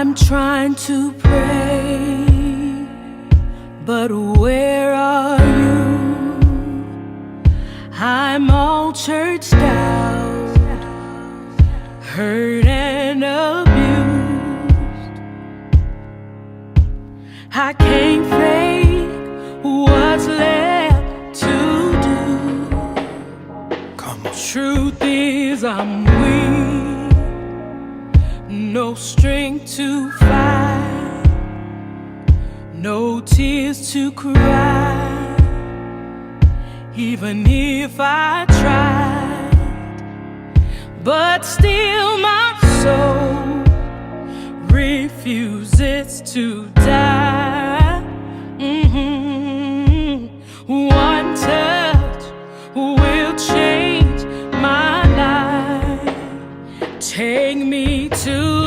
I'm trying to pray, but where are you? I'm all churched out, hurt and abused. I can't fake what's left to do. Come on. Truth is I'm weak, no strength to fight, no tears to cry, even if I tried. But still my soul refuses to die.